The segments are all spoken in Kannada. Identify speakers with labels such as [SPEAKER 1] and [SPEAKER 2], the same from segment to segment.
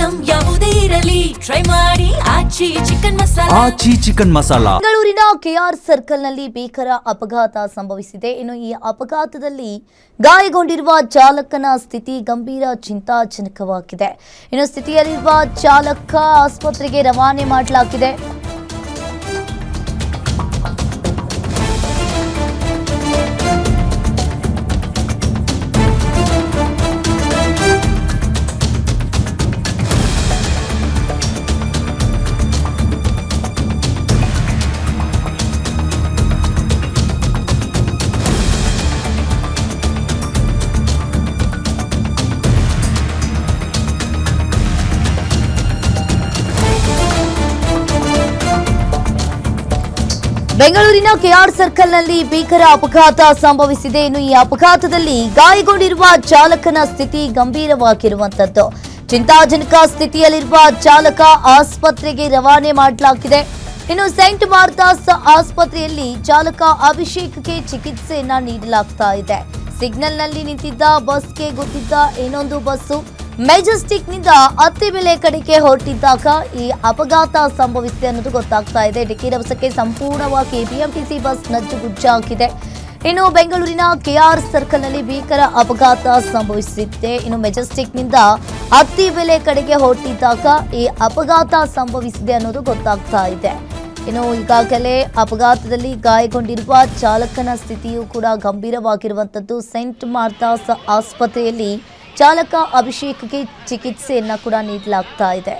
[SPEAKER 1] ಐಟಂ ಯಾವುದೇ ಇರಲಿ ಟ್ರೈ ಮಾಡಿ ಆಚಿ ಚಿಕನ್ ಮಸಾಲಾ.
[SPEAKER 2] ಬೆಂಗಳೂರಿನ ಕೆಆರ್ ಸರ್ಕಲ್ನಲ್ಲಿ ಭೀಕರ ಅಪಘಾತ ಸಂಭವಿಸಿದೆ. ಇನ್ನು ಈ ಅಪಘಾತದಲ್ಲಿ ಗಾಯಗೊಂಡಿರುವ ಚಾಲಕನ ಸ್ಥಿತಿ ಗಂಭೀರ ಚಿಂತಾಜನಕವಾಗಿದೆ. ಇನ್ನು ಸ್ಥಿತಿಯಲ್ಲಿರುವ ಚಾಲಕ ಆಸ್ಪತ್ರೆಗೆ ರವಾನೆ ಮಾಡಲಾಗಿದೆ. ಬೆಂಗಳೂರಿನ ಕೆಆರ್ ಸರ್ಕಲ್ನಲ್ಲಿ ಭೀಕರ ಅಪಘಾತ ಸಂಭವಿಸಿದೆ. ಇನ್ನು ಈ ಅಪಘಾತದಲ್ಲಿ ಗಾಯಗೊಂಡಿರುವ ಚಾಲಕನ ಸ್ಥಿತಿ ಗಂಭೀರವಾಗಿರುವಂತದ್ದು. ಚಿಂತಾಜನಕ ಸ್ಥಿತಿಯಲ್ಲಿರುವ ಚಾಲಕ ಆಸ್ಪತ್ರೆಗೆ ರವಾನೆ ಮಾಡಲಾಗಿದೆ. ಇನ್ನು ಸೈಂಟ್ ಮಾರ್ಥಾಸ್ ಆಸ್ಪತ್ರೆಯಲ್ಲಿ ಚಾಲಕ ಅಭಿಷೇಕ್ಗೆ ಚಿಕಿತ್ಸೆಯನ್ನ ನೀಡಲಾಗ್ತಾ ಇದೆ. ಸಿಗ್ನಲ್ನಲ್ಲಿ ನಿಂತಿದ್ದ ಬಸ್ಗೆ ಗೊತ್ತಿದ್ದ ಇನ್ನೊಂದು ಬಸ್ಸು ಮೆಜೆಸ್ಟಿಕ್ನಿಂದ ಅತ್ತಿಬೆಲೆ ಕಡೆಗೆ ಹೊರಟಿದ್ದಾಗ ಈ ಅಪಘಾತ ಸಂಭವಿಸಿದೆ ಅನ್ನೋದು ಗೊತ್ತಾಗ್ತಾ ಇದೆ. ಡಿಕ್ಕಿ ರಭಸಕ್ಕೆ ಸಂಪೂರ್ಣವಾಗಿ ಬಿಎಂಟಿಸಿ ಬಸ್ ನಜ್ಜುಗುಜ್ಜಾಗಿದೆ. ಇನ್ನು ಬೆಂಗಳೂರಿನ ಕೆಆರ್ ಸರ್ಕಲ್ನಲ್ಲಿ ಭೀಕರ ಅಪಘಾತ ಸಂಭವಿಸಿದೆ. ಇನ್ನು ಮೆಜೆಸ್ಟಿಕ್ನಿಂದ ಅತ್ತಿಬೆಲೆ ಕಡೆಗೆ ಹೊರಟಿದ್ದಾಗ ಈ ಅಪಘಾತ ಸಂಭವಿಸಿದೆ ಅನ್ನೋದು ಗೊತ್ತಾಗ್ತಾ ಇದೆ. ಇನ್ನು ಈಗಾಗಲೇ ಅಪಘಾತದಲ್ಲಿ ಗಾಯಗೊಂಡಿರುವ ಚಾಲಕನ ಸ್ಥಿತಿಯು ಕೂಡ ಗಂಭೀರವಾಗಿರುವಂತದ್ದು. ಸೈಂಟ್ ಮಾರ್ಥಾಸ್ ಆಸ್ಪತ್ರೆಯಲ್ಲಿ ಚಾಲಕ ಅಭಿಷೇಕ್ಗೆ ಚಿಕಿತ್ಸೆಯನ್ನ ಕೂಡ ನೀಡಲಾಗ್ತಾ ಇದೆ.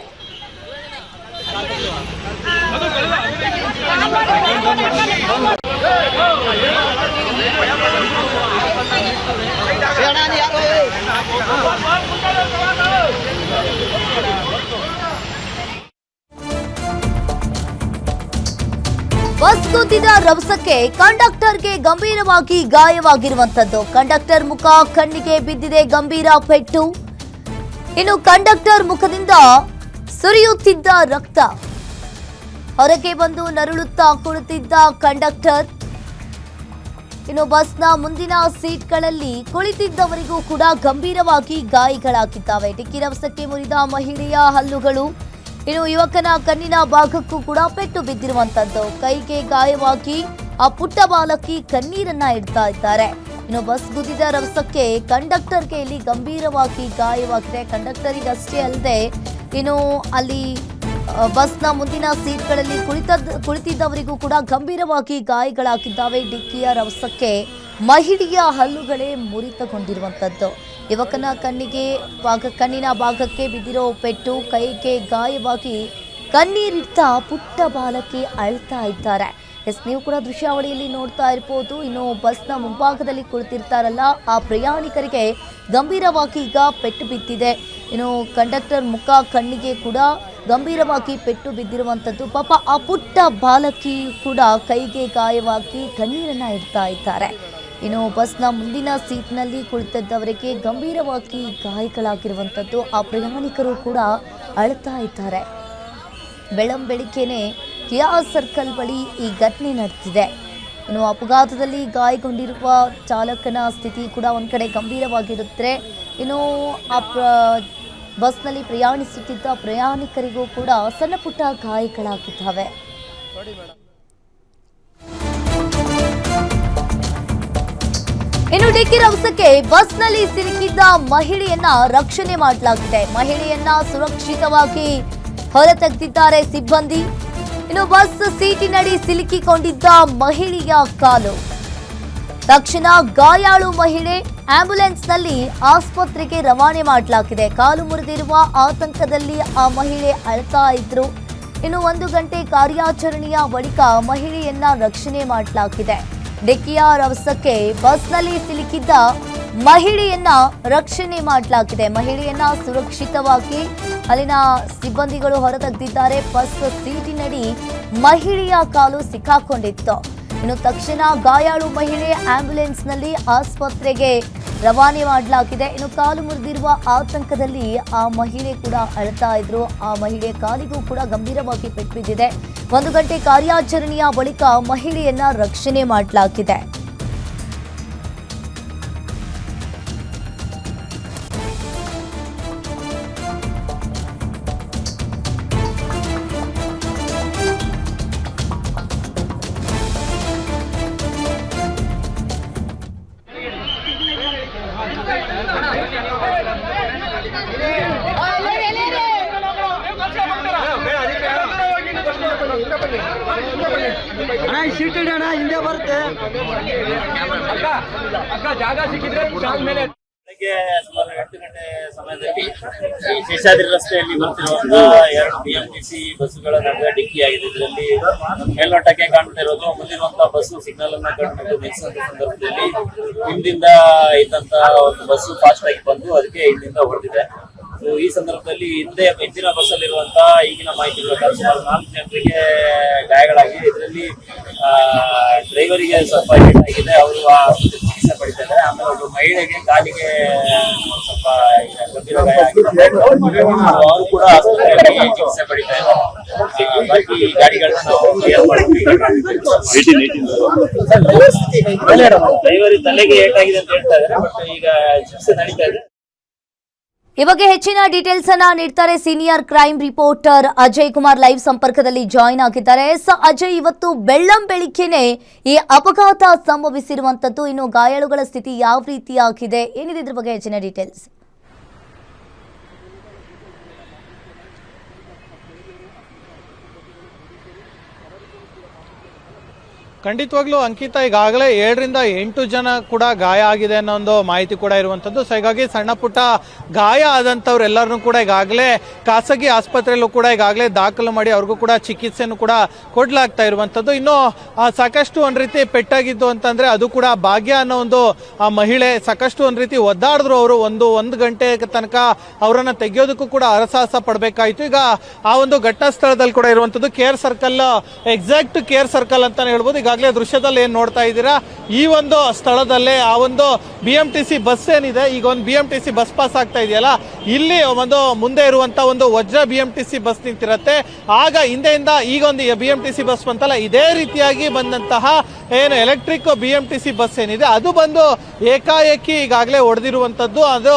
[SPEAKER 2] ಬಸ್ ಗುದ್ದಿದ ರಭಸಕ್ಕೆ ಕಂಡಕ್ಟರ್ಗೆ ಗಂಭೀರವಾಗಿ ಗಾಯವಾಗಿರುವಂತದ್ದು. ಕಂಡಕ್ಟರ್ ಮುಖ ಕಣ್ಣಿಗೆ ಬಿದ್ದಿದೆ ಗಂಭೀರ ಪೆಟ್ಟು. ಇನ್ನು ಕಂಡಕ್ಟರ್ ಮುಖದಿಂದ ಸುರಿಯುತ್ತಿದ್ದ ರಕ್ತ. ಹೊರಗೆ ಬಂದು ನರಳುತ್ತಾ ಕುಳಿತಿದ್ದ ಕಂಡಕ್ಟರ್. ಇನ್ನು ಬಸ್ನ ಮುಂದಿನ ಸೀಟ್ಗಳಲ್ಲಿ ಕುಳಿತಿದ್ದವರಿಗೂ ಕೂಡ ಗಂಭೀರವಾಗಿ ಗಾಯಗಳಾಗಿದ್ದಾವೆ. ಡಿಕ್ಕಿ ರಭಸಕ್ಕೆ ಮುರಿದ ಮಹಿಳೆಯ ಹಲ್ಲುಗಳು. ಇನ್ನು ಯುವಕನ ಕಣ್ಣಿನ ಭಾಗಕ್ಕೂ ಕೂಡ ಪೆಟ್ಟು ಬಿದ್ದಿರುವಂತದ್ದು. ಕೈಗೆ ಗಾಯವಾಗಿ ಆ ಪುಟ್ಟ ಬಾಲಕಿ ಕಣ್ಣೀರನ್ನ ಇಡ್ತಾ ಇದ್ದಾರೆ. ಇನ್ನು ಬಸ್ ಗುದ್ದಿದ ರಭಸಕ್ಕೆ ಕಂಡಕ್ಟರ್ಗೆ ಇಲ್ಲಿ ಗಂಭೀರವಾಗಿ ಗಾಯವಾಗಿದೆ. ಕಂಡಕ್ಟರಿಗಷ್ಟೇ ಅಲ್ಲದೆ ಇನ್ನು ಅಲ್ಲಿ ಬಸ್ನ ಮುಂದಿನ ಸೀಟ್ಗಳಲ್ಲಿ ಕುಳಿತಿದ್ದವರಿಗೂ ಕೂಡ ಗಂಭೀರವಾಗಿ ಗಾಯಗಳಾಗಿದ್ದಾವೆ. ಡಿಕ್ಕಿಯ ರಭಸಕ್ಕೆ ಮಹಿಳೆಯ ಹಲ್ಲುಗಳೇ ಮುರಿತಗೊಂಡಿರುವಂತದ್ದು. ಯುವಕನ ಕಣ್ಣಿನ ಭಾಗಕ್ಕೆ ಬಿದ್ದಿರೋ ಪೆಟ್ಟು, ಕೈಗೆ ಗಾಯವಾಗಿ ಕಣ್ಣೀರಿಡ್ತಾ ಪುಟ್ಟ ಬಾಲಕಿ ಅಳ್ತಾ ಇದ್ದಾರೆ. ನೀವು ಕೂಡ ದೃಶ್ಯಾವಳಿಯಲ್ಲಿ ನೋಡ್ತಾ ಇರ್ಬೋದು. ಇನ್ನು ಬಸ್ನ ಮುಂಭಾಗದಲ್ಲಿ ಕುಳಿತಿರ್ತಾರಲ್ಲ ಆ ಪ್ರಯಾಣಿಕರಿಗೆ ಗಂಭೀರವಾಗಿ ಈಗ ಪೆಟ್ಟು ಬಿದ್ದಿದೆ. ಇನ್ನು ಕಂಡಕ್ಟರ್ ಮುಖ ಕಣ್ಣಿಗೆ ಕೂಡ ಗಂಭೀರವಾಗಿ ಪೆಟ್ಟು ಬಿದ್ದಿರುವಂಥದ್ದು. ಪಾಪ ಆ ಪುಟ್ಟ ಬಾಲಕಿ ಕೂಡ ಕೈಗೆ ಗಾಯವಾಗಿ ಕಣ್ಣೀರನ್ನ ಇಡ್ತಾ ಇದ್ದಾರೆ. ಇನ್ನು ಬಸ್ನ ಮುಂದಿನ ಸೀಟ್ನಲ್ಲಿ ಕುಳಿತಿದ್ದವರಿಗೆ ಗಂಭೀರವಾಗಿ ಗಾಯಗಳಾಗಿರುವಂಥದ್ದು. ಆ ಪ್ರಯಾಣಿಕರು ಕೂಡ ಅಳ್ತಾ ಇದ್ದಾರೆ. ಬೆಳಂಬೆಳಿಗ್ಗೆನೆ ಕೆಆರ್ ಸರ್ಕಲ್ ಬಳಿ ಈ ಘಟನೆ ನಡೆದಿದೆ. ಇನ್ನು ಅಪಘಾತದಲ್ಲಿ ಗಾಯಗೊಂಡಿರುವ ಚಾಲಕನ ಸ್ಥಿತಿ ಕೂಡ ಒಂದು ಕಡೆ ಗಂಭೀರವಾಗಿರುತ್ತೆ. ಇನ್ನು ಆ ಬಸ್ನಲ್ಲಿ ಪ್ರಯಾಣಿಸುತ್ತಿದ್ದ ಪ್ರಯಾಣಿಕರಿಗೂ ಕೂಡ ಸಣ್ಣ ಪುಟ್ಟ ಗಾಯಗಳಾಗಿದ್ದಾವೆ. ಇನ್ನು ಡಿಕ್ಕಿ ರಭಸಕ್ಕೆ ಬಸ್ನಲ್ಲಿ ಸಿಲುಕಿದ್ದ ಮಹಿಳೆಯನ್ನ ರಕ್ಷಣೆ ಮಾಡಲಾಗಿದೆ. ಮಹಿಳೆಯನ್ನ ಸುರಕ್ಷಿತವಾಗಿ ಹೊರತೆಗೆದಿದ್ದಾರೆ ಸಿಬ್ಬಂದಿ. ಇನ್ನು ಬಸ್ ಸೀಟಿನಡಿ ಸಿಲುಕಿಕೊಂಡಿದ್ದ ಮಹಿಳೆಯ ಕಾಲು. ತಕ್ಷಣ ಗಾಯಾಳು ಮಹಿಳೆ ಆಂಬ್ಯುಲೆನ್ಸ್ನಲ್ಲಿ ಆಸ್ಪತ್ರೆಗೆ ರವಾನೆ ಮಾಡಲಾಗಿದೆ. ಕಾಲು ಮುರಿದಿರುವ ಆತಂಕದಲ್ಲಿ ಆ ಮಹಿಳೆ ಅಳ್ತಾ ಇದ್ರು. ಇನ್ನು 1 ಗಂಟೆ ಕಾರ್ಯಾಚರಣೆಯ ಬಳಿಕ ಮಹಿಳೆಯನ್ನ ರಕ್ಷಣೆ ಮಾಡಲಾಗಿದೆ. ಡಿಕ್ಕಿಯ ರಭಸಕ್ಕೆ ಬಸ್ನಲ್ಲಿ ಸಿಲುಕಿದ್ದ ಮಹಿಳೆಯನ್ನ ರಕ್ಷಣೆ ಮಾಡಲಾಗಿದೆ. ಮಹಿಳೆಯನ್ನ ಸುರಕ್ಷಿತವಾಗಿ ಅಲ್ಲಿನ ಸಿಬ್ಬಂದಿಗಳು ಹೊರತೆಗೆದಿದ್ದಾರೆ. ಬಸ್ ಸೀಟಿನಡಿ ಮಹಿಳೆಯ ಕಾಲು ಸಿಕ್ಕಾಕೊಂಡಿತ್ತು. ಇನ್ನು ತಕ್ಷಣ ಗಾಯಾಳು ಮಹಿಳೆ ಆಂಬ್ಯುಲೆನ್ಸ್ನಲ್ಲಿ ಆಸ್ಪತ್ರೆಗೆ ರವಾನೆ ಮಾಡಲಾಗಿದೆ. ಇನ್ನು ಕಾಲು ಮುರಿದಿರುವ ಆತಂಕದಲ್ಲಿ ಆ ಮಹಿಳೆ ಕೂಡ ಅಳ್ತಾ ಇದ್ರು. ಆ ಮಹಿಳೆ ಕಾಲಿಗೂ ಕೂಡ ಗಂಭೀರವಾಗಿ ಪೆಟ್ಟು ಬಿದ್ದಿದೆ. 1 ಗಂಟೆ ಕಾರ್ಯಾಚರಣೆಯ ಬಳಿಕ ಮಹಿಳೆಯನ್ನ ರಕ್ಷಣೆ ಮಾಡಲಾಗಿದೆ.
[SPEAKER 3] ಬೆಳಗ್ಗೆ ಸುಮಾರು 8 ಗಂಟೆ ಸಮಯದಲ್ಲಿ ಈ ಶೇಷಾದ್ರಿ ರಸ್ತೆಯಲ್ಲಿ ಬರ್ತಿರುವಂತಹ 2 ಬಿಎಂಟಿಸಿ ಬಸ್ಸುಗಳ ನಡುವೆ ಡಿಕ್ಕಿಯಾಗಿದೆ. ಇದರಲ್ಲಿ ಮೇಲ್ನೋಟಕ್ಕೆ ಕಾಣ್ತಾ ಇರೋದು ಮುಂದಿರುವಂತಹ ಬಸ್ಸು ಸಿಗ್ನಲ್ ಅನ್ನ ಕಂಡು ನಿಲ್ಲಿಸುವಂತ ಸಂದರ್ಭದಲ್ಲಿ ಹಿಂದಿಂದ ಇದ್ದಂತಹ ಒಂದು ಬಸ್ಸು ಫಾಸ್ಟ್ ಆಗಿ ಬಂದು ಅದಕ್ಕೆ ಹಿಂದಿಂದ ಹೊಡೆದಿದೆ. ಈ ಸಂದರ್ಭದಲ್ಲಿ ಹಿಂದಿನ ಬಸ್ ಅಲ್ಲಿರುವಂತಹ ಈಗಿನ ಮಾಹಿತಿ ಪ್ರಕಾರ ಸುಮಾರು 4 ಜನರಿಗೆ ಗಾಯಗಳಾಗಿದೆ. ಇದರಲ್ಲಿ ಡ್ರೈವರಿಗೆ ಸ್ವಲ್ಪ ಏಟ್ ಆಗಿದೆ, ಅವರು ಚಿಕಿತ್ಸೆ ಪಡಿತಾರೆ. ಆಮೇಲೆ ಒಬ್ಬ ಮಹಿಳೆಗೆ ಕಾಲಿಗೆ ಸ್ವಲ್ಪ ಗಂಭೀರ ಗಾಯ ಆಗಿದೆ, ಅವರು ಕೂಡ ಆಸ್ಪತ್ರೆಯಲ್ಲಿ ಚಿಕಿತ್ಸೆ ಪಡಿತಾ ಇದ್ದಾರೆ. ಬಾಕಿ ಗಾಡಿಗಳನ್ನ ಡ್ರೈವರಿಗೆ ತಲೆಗೆ ಏಟಾಗಿದೆ ಅಂತ ಹೇಳ್ತಾ ಇದ್ದಾರೆ, ಬಟ್ ಈಗ ಚಿಕಿತ್ಸೆ ನಡೀತಾ ಇದೆ.
[SPEAKER 2] ಈ ಬಗ್ಗೆ ಹೆಚ್ಚಿನ ಡೀಟೇಲ್ಸ್ ಅನ್ನ ನೀಡ್ತಾರೆ senior crime reporter Ajay Kumar live ಸಂಪರ್ಕದಲ್ಲಿ ಜಾಯಿನ್ ಆಗಿದ್ದಾರೆ. ಅಜಯ್, ಇವತ್ತು ಬೆಳ್ಳಂಬೆಳಿಗ್ಗೆನೆ ಈ ಅಪಘಾತ ಸಂಭವಿಸಿರುವಂತದ್ದು, ಇನ್ನು ಗಾಯಾಳುಗಳ ಸ್ಥಿತಿ ಯಾವ ರೀತಿಯಾಗಿದೆ, ಏನಿದೆ ಇದ್ರ ಬಗ್ಗೆ ಹೆಚ್ಚಿನ ಡೀಟೇಲ್ಸ್?
[SPEAKER 4] ಖಂಡಿತವಾಗ್ಲೂ ಅಂಕಿತ, ಈಗಾಗಲೇ 7 ರಿಂದ 8 ಜನ ಕೂಡ ಗಾಯ ಆಗಿದೆ ಅನ್ನೋ ಒಂದು ಮಾಹಿತಿ ಕೂಡ ಇರುವಂತದ್ದು. ಸೊ ಹೀಗಾಗಿ ಸಣ್ಣ ಪುಟ್ಟ ಗಾಯ ಆದಂಥವ್ರೆಲ್ಲರನ್ನೂ ಕೂಡ ಈಗಾಗಲೇ ಖಾಸಗಿ ಆಸ್ಪತ್ರೆಯಲ್ಲೂ ಕೂಡ ಈಗಾಗಲೇ ದಾಖಲು ಮಾಡಿ ಅವ್ರಿಗೂ ಕೂಡ ಚಿಕಿತ್ಸೆಯನ್ನು ಕೂಡ ಕೊಡ್ಲಾಗ್ತಾ ಇರುವಂತದ್ದು. ಇನ್ನು ಸಾಕಷ್ಟು ಒಂದ್ ರೀತಿ ಪೆಟ್ಟಾಗಿದ್ದು ಅಂತಂದ್ರೆ ಅದು ಕೂಡ ಭಾಗ್ಯ ಅನ್ನೋ ಒಂದು ಮಹಿಳೆ ಸಾಕಷ್ಟು ಒಂದ್ ರೀತಿ ಒದ್ದಾಡಿದ್ರು. ಅವರು ಒಂದು ಗಂಟೆ ತನಕ ಅವರನ್ನ ತೆಗೆಯೋದಕ್ಕೂ ಕೂಡ ಹರಸಾಹಸ ಪಡಬೇಕಾಯ್ತು. ಈಗ ಆ ಒಂದು ಘಟನಾ ಸ್ಥಳದಲ್ಲಿ ಕೂಡ ಇರುವಂತದ್ದು care circle, exact care circle ಅಂತಾನೆ ಹೇಳ್ಬೋದು. ಈಗಾಗಲೇ ದೃಶ್ಯದಲ್ಲಿ ಏನ್ ನೋಡ್ತಾ ಇದ್ದೀರಾ, ಈ ಒಂದು ಸ್ಥಳದಲ್ಲೇ ಆ ಒಂದು ಬಿಎಂಟಿಸಿ ಬಸ್ ಏನಿದೆ, ಈಗ ಒಂದು ಬಿಎಂಟಿಸಿ ಬಸ್ ಪಾಸ್ ಆಗ್ತಾ ಇದೆಯಲ್ಲ, ಇಲ್ಲಿ ಒಂದು ಮುಂದೆ ಇರುವಂತ ಒಂದು ವಜ್ರ ಬಿಎಂಟಿಸಿ ಬಸ್ ನಿಂತಿರತ್ತೆ. ಆಗ ಹಿಂದೆಯಿಂದ ಈಗ ಒಂದು ಬಿಎಂಟಿಸಿ ಬಸ್ ಬಂತಲ್ಲ, ಇದೇ ರೀತಿಯಾಗಿ ಬಂದಂತಹ ಏನು ಎಲೆಕ್ಟ್ರಿಕ್ ಬಿಎಂಟಿಸಿ ಬಸ್ ಏನಿದೆ ಅದು ಬಂದು ಏಕಾಏಕಿ ಈಗಾಗಲೇ ಹೊಡೆದಿರುವಂತದ್ದು. ಅದು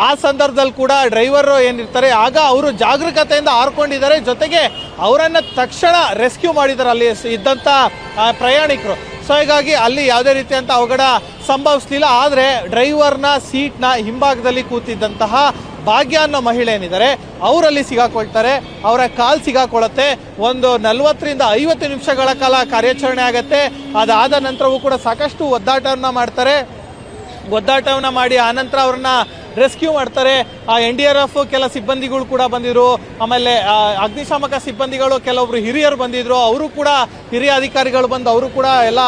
[SPEAKER 4] ಆ ಸಂದರ್ಭದಲ್ಲಿ ಕೂಡ ಡ್ರೈವರ್ ಏನಿರ್ತಾರೆ ಆಗ ಅವರು ಜಾಗರೂಕತೆಯಿಂದ ಹಾರ್ಕೊಂಡಿದ್ದಾರೆ, ಜೊತೆಗೆ ಅವರನ್ನ ತಕ್ಷಣ ರೆಸ್ಕ್ಯೂ ಮಾಡಿದ್ದಾರೆ ಅಲ್ಲಿ ಇದ್ದಂತ ಪ್ರಯಾಣಿಕರು. ಸೊ ಹೀಗಾಗಿ ಅಲ್ಲಿ ಯಾವುದೇ ರೀತಿಯಂತ ಅವಘಡ ಸಂಭವಿಸಲಿಲ್ಲ. ಆದರೆ ಡ್ರೈವರ್ನ ಸೀಟ್ನ ಹಿಂಭಾಗದಲ್ಲಿ ಕೂತಿದ್ದಂತಹ ಭಾಗ್ಯ ಅನ್ನೋ ಮಹಿಳೆ ಏನಿದ್ದಾರೆ ಅವರಲ್ಲಿ ಸಿಗಾಕೊಳ್ತಾರೆ, ಅವರ ಕಾಲ್ ಸಿಗಾಕೊಳ್ಳುತ್ತೆ. ಒಂದು 40 ರಿಂದ 50 ನಿಮಿಷಗಳ ಕಾಲ ಕಾರ್ಯಾಚರಣೆ ಆಗತ್ತೆ. ಅದಾದ ನಂತರವೂ ಕೂಡ ಸಾಕಷ್ಟು ಒದ್ದಾಟವನ್ನ ಮಾಡಿ ಆನಂತರ ಅವ್ರನ್ನ ರೆಸ್ಕ್ಯೂ ಮಾಡ್ತಾರೆ. NDRF ಕೆಲ ಸಿಬ್ಬಂದಿಗಳು ಕೂಡ ಬಂದಿದ್ರು, ಆಮೇಲೆ ಅಗ್ನಿಶಾಮಕ ಸಿಬ್ಬಂದಿಗಳು ಕೆಲವೊಬ್ರು ಹಿರಿಯರು ಬಂದಿದ್ರು, ಅವರು ಕೂಡ ಹಿರಿಯ ಅಧಿಕಾರಿಗಳು ಬಂದು ಅವರು ಕೂಡ ಎಲ್ಲ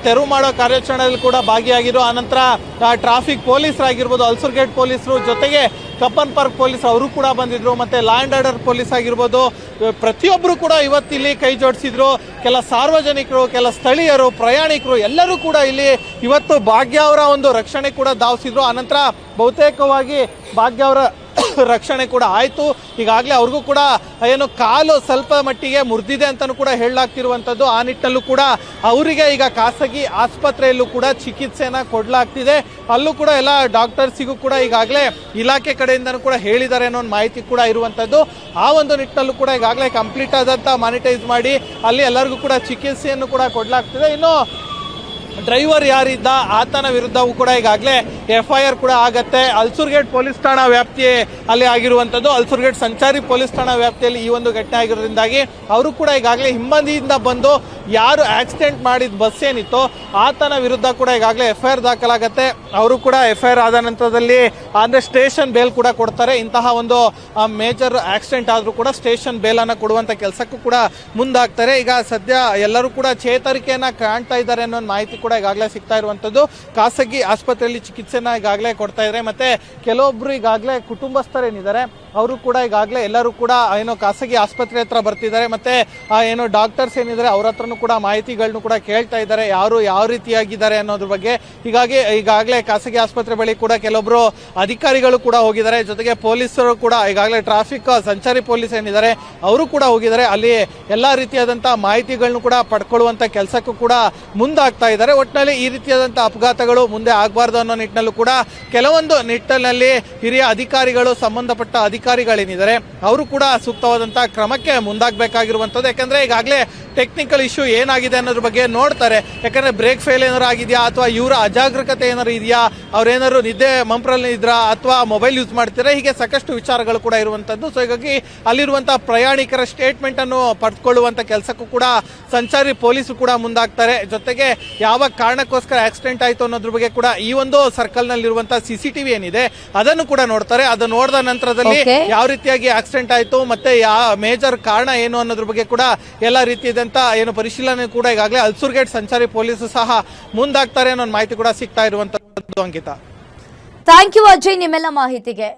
[SPEAKER 4] ತೆರವು ಮಾಡೋ ಕಾರ್ಯಾಚರಣೆಯಲ್ಲಿ ಕೂಡ ಭಾಗಿಯಾಗಿದ್ರು. ಆನಂತರ ಟ್ರಾಫಿಕ್ ಪೊಲೀಸರಾಗಿರ್ಬೋದು, ಅಲ್ಸೂರ್ಗೇಟ್ ಪೊಲೀಸರು, ಜೊತೆಗೆ ಕಪ್ಪನ್ ಪಾರ್ಕ್ ಪೊಲೀಸ್ ಅವರು ಕೂಡ ಬಂದಿದ್ರು, ಮತ್ತೆ ಲಾ ಅಂಡ್ ಆರ್ಡರ್ ಪೊಲೀಸ್ ಆಗಿರ್ಬೋದು, ಪ್ರತಿಯೊಬ್ಬರು ಕೂಡ ಇವತ್ತಿಲ್ಲಿ ಕೈ ಜೋಡಿಸಿದ್ರು. ಕೆಲ ಸಾರ್ವಜನಿಕರು, ಕೆಲ ಸ್ಥಳೀಯರು, ಪ್ರಯಾಣಿಕರು ಎಲ್ಲರೂ ಕೂಡ ಇಲ್ಲಿ ಇವತ್ತು ಭಾಗ್ಯ ಅವರ ಒಂದು ರಕ್ಷಣೆ ಕೂಡ ಧಾವಿಸಿದ್ರು. ಆನಂತರ ಬಹುತೇಕವಾಗಿ ಭಾಗ್ಯ ಅವರ ರಕ್ಷಣೆ ಕೂಡ ಆಯ್ತು. ಈಗಾಗಲೇ ಅವ್ರಿಗೂ ಕೂಡ ಏನು ಕಾಲು ಸ್ವಲ್ಪ ಮಟ್ಟಿಗೆ ಮುರಿದಿದೆ ಅಂತಾನೂ ಕೂಡ ಹೇಳಲಾಗ್ತಿರುವಂತದ್ದು. ಆ ನಿಟ್ಟಿನಲ್ಲೂ ಕೂಡ ಅವರಿಗೆ ಈಗ ಖಾಸಗಿ ಆಸ್ಪತ್ರೆಯಲ್ಲೂ ಕೂಡ ಚಿಕಿತ್ಸೆನ ಕೊಡ್ಲಾಗ್ತಿದೆ. ಅಲ್ಲೂ ಕೂಡ ಎಲ್ಲ ಡಾಕ್ಟರ್ಸಿಗೂ ಕೂಡ ಈಗಾಗಲೇ ಇಲಾಖೆ ಕಡೆಯಿಂದನೂ ಕೂಡ ಹೇಳಿದ್ದಾರೆ ಅನ್ನೋ ಒಂದು ಮಾಹಿತಿ ಕೂಡ ಇರುವಂತದ್ದು. ಆ ಒಂದು ನಿಟ್ಟಿನಲ್ಲೂ ಕೂಡ ಈಗಾಗಲೇ ಕಂಪ್ಲೀಟ್ ಆದಂತ ಮಾನಿಟೈಸ್ ಮಾಡಿ ಅಲ್ಲಿ ಎಲ್ಲರಿಗೂ ಕೂಡ ಚಿಕಿತ್ಸೆಯನ್ನು ಕೂಡ ಕೊಡ್ಲಾಗ್ತಿದೆ. ಇನ್ನು ಡ್ರೈವರ್ ಯಾರಿದ್ದ ಆತನ ವಿರುದ್ಧವೂ ಕೂಡ ಈಗಾಗಲೇ FIR ಕೂಡ ಆಗತ್ತೆ. ಅಲ್ಸೂರ್ಗೇಟ್ ಪೊಲೀಸ್ ಠಾಣಾ ವ್ಯಾಪ್ತಿ ಅಲ್ಲಿ ಆಗಿರುವಂತದ್ದು, ಅಲ್ಸೂರ್ಗೇಟ್ ಸಂಚಾರಿ ಪೊಲೀಸ್ ಠಾಣಾ ವ್ಯಾಪ್ತಿಯಲ್ಲಿ ಈ ಒಂದು ಘಟನೆ ಆಗಿರೋದ್ರಿಂದಾಗಿ ಅವರು ಕೂಡ ಈಗಾಗಲೇ ಹಿಂಬದಿಯಿಂದ ಬಂದು ಯಾರು ಆಕ್ಸಿಡೆಂಟ್ ಮಾಡಿದ ಬಸ್ ಏನಿತ್ತು ಆತನ ವಿರುದ್ಧ ಕೂಡ ಈಗಾಗಲೇ FIR ದಾಖಲಾಗತ್ತೆ. ಅವರು ಕೂಡ FIR ಆದ ನಂತರದಲ್ಲಿ ಅಂದ್ರೆ ಸ್ಟೇಷನ್ ಬೇಲ್ ಕೂಡ ಕೊಡ್ತಾರೆ. ಇಂತಹ ಒಂದು ಮೇಜರ್ ಆಕ್ಸಿಡೆಂಟ್ ಆದ್ರೂ ಕೂಡ ಸ್ಟೇಷನ್ ಬೇಲ್ ಅನ್ನ ಕೊಡುವಂತ ಕೆಲಸಕ್ಕೂ ಕೂಡ ಮುಂದಾಗ್ತಾರೆ. ಈಗ ಸದ್ಯ ಎಲ್ಲರೂ ಕೂಡ ಚೇತರಿಕೆಯನ್ನ ಕಾಣ್ತಾ ಇದ್ದಾರೆ ಅನ್ನೋ ಮಾಹಿತಿ ಕೂಡ ಈಗಾಗಲೇ ಸಿಗ್ತಾ ಇರುವಂತದ್ದು. ಖಾಸಗಿ ಆಸ್ಪತ್ರೆಯಲ್ಲಿ ಚಿಕಿತ್ಸೆನ ಈಗಾಗಲೇ ಕೊಡ್ತಾ ಇದ್ದಾರೆ. ಮತ್ತೆ ಕೆಲವೊಬ್ರು ಈಗಾಗಲೇ ಕುಟುಂಬಸ್ಥರೇನಿದ್ದಾರೆ ಅವರು ಕೂಡ ಈಗಾಗಲೇ ಎಲ್ಲರೂ ಕೂಡ ಏನೋ ಖಾಸಗಿ ಆಸ್ಪತ್ರೆ ಹತ್ರ ಬರ್ತಿದ್ದಾರೆ. ಮತ್ತೆ ಏನೋ ಡಾಕ್ಟರ್ಸ್ ಏನಿದ್ದಾರೆ ಅವ್ರ ಹತ್ರನೂ ಕೂಡ ಮಾಹಿತಿಗಳನ್ನು ಕೂಡ ಕೇಳ್ತಾ ಇದ್ದಾರೆ, ಯಾರು ಯಾವ ರೀತಿಯಾಗಿದ್ದಾರೆ ಅನ್ನೋದ್ರ ಬಗ್ಗೆ. ಹೀಗಾಗಿ ಈಗಾಗಲೇ ಖಾಸಗಿ ಆಸ್ಪತ್ರೆ ಬಳಿ ಕೂಡ ಕೆಲವೊಬ್ರು ಅಧಿಕಾರಿಗಳು ಕೂಡ ಹೋಗಿದ್ದಾರೆ, ಜೊತೆಗೆ ಪೊಲೀಸರು ಕೂಡ ಈಗಾಗಲೇ ಟ್ರಾಫಿಕ್ ಸಂಚಾರಿ ಪೊಲೀಸ್ ಏನಿದ್ದಾರೆ ಅವರು ಕೂಡ ಹೋಗಿದ್ದಾರೆ. ಅಲ್ಲಿ ಎಲ್ಲಾ ರೀತಿಯಾದಂತಹ ಮಾಹಿತಿಗಳನ್ನು ಕೂಡ ಪಡ್ಕೊಳ್ಳುವಂತ ಕೆಲಸಕ್ಕೂ ಕೂಡ ಮುಂದಾಗ್ತಾ ಇದ್ದಾರೆ. ಒಟ್ಟಿನಲ್ಲಿ ಈ ರೀತಿಯಾದಂತಹ ಅಪಘಾತಗಳು ಮುಂದೆ ಆಗಬಾರ್ದು ಅನ್ನೋ ನಿಟ್ಟಿನಲ್ಲೂ ಕೂಡ ಕೆಲವೊಂದು ನಿಟ್ಟಿನಲ್ಲಿ ಹಿರಿಯ ಅಧಿಕಾರಿಗಳು, ಸಂಬಂಧಪಟ್ಟ ಅಧಿಕಾರಿಗಳೇನಿದ್ದಾರೆ ಅವರು ಕೂಡ ಸೂಕ್ತವಾದಂತಹ ಕ್ರಮಕ್ಕೆ ಮುಂದಾಗಬೇಕಾಗಿರುವಂತದ್ದು. ಯಾಕಂದ್ರೆ ಈಗಾಗಲೇ ಟೆಕ್ನಿಕಲ್ ಇಶ್ಯೂ ಏನಾಗಿದೆ ಅನ್ನೋದ್ರ ಬಗ್ಗೆ ನೋಡ್ತಾರೆ. ಯಾಕಂದ್ರೆ ಬ್ರೇಕ್ ಫೇಲ್ ಏನಾರು ಆಗಿದೆಯಾ ಅಥವಾ ಇವರ ಅಜಾಗರೂಕತೆ ಏನಾರು ಇದೆಯಾ, ಅವ್ರೇನಾದ್ರು ನಿದ್ದೆ ಮಂಪ್ರಲ್ಲಿ ಇದ್ರಾ ಅಥವಾ ಮೊಬೈಲ್ ಯೂಸ್ ಮಾಡ್ತೀರಾ, ಹೀಗೆ ಸಾಕಷ್ಟು ವಿಚಾರಗಳು ಕೂಡ ಇರುವಂತದ್ದು. ಸೊ ಹೀಗಾಗಿ ಅಲ್ಲಿರುವಂತಹ ಪ್ರಯಾಣಿಕರ ಸ್ಟೇಟ್ಮೆಂಟ್ ಅನ್ನು ಪಡೆದುಕೊಳ್ಳುವಂತ ಕೆಲಸಕ್ಕೂ ಕೂಡ ಸಂಚಾರಿ ಪೊಲೀಸರು ಕೂಡ ಮುಂದಾಗ್ತಾರೆ. ಜೊತೆಗೆ ಯಾವ ಕಾರಣಕ್ಕೋಸ್ಕರ ಆಕ್ಸಿಡೆಂಟ್ ಆಯ್ತು ಅನ್ನೋದ್ರ ಬಗ್ಗೆ ಕೂಡ ಈ ಒಂದು ಸರ್ಕಲ್ ನಲ್ಲಿರುವಂತಹ CCTV ಏನಿದೆ ಅದನ್ನು ಕೂಡ ನೋಡ್ತಾರೆ. ಅದು ನೋಡಿದ ನಂತರದಲ್ಲಿ ಯಾವ ರೀತಿಯಾಗಿ ಆಕ್ಸಿಡೆಂಟ್ ಆಯ್ತು ಮತ್ತೆ ಯಾವ ಮೇಜರ್ ಕಾರಣ ಏನು ಅನ್ನೋದ್ರ ಬಗ್ಗೆ ಕೂಡ ಎಲ್ಲ ರೀತಿಯಾದಂತ ಏನು ಪರಿಶೀಲನೆ ಕೂಡ ಈಗಾಗಲೇ ಅಲ್ಸೂರ್ಗೇಟ್ ಸಂಚಾರಿ ಪೊಲೀಸರು ಸಹ ಮುಂದಾಗ್ತಾರೆ ಅನ್ನೋ ಮಾಹಿತಿ ಕೂಡ ಸಿಗ್ತಾ ಇರುವಂತದ್ದು. ಅಂಕಿತಾ,
[SPEAKER 2] ಥ್ಯಾಂಕ್ ಯು ಅಜಯ್ ನಿಮ್ಮೆಲ್ಲ ಮಾಹಿತಿಗೆ.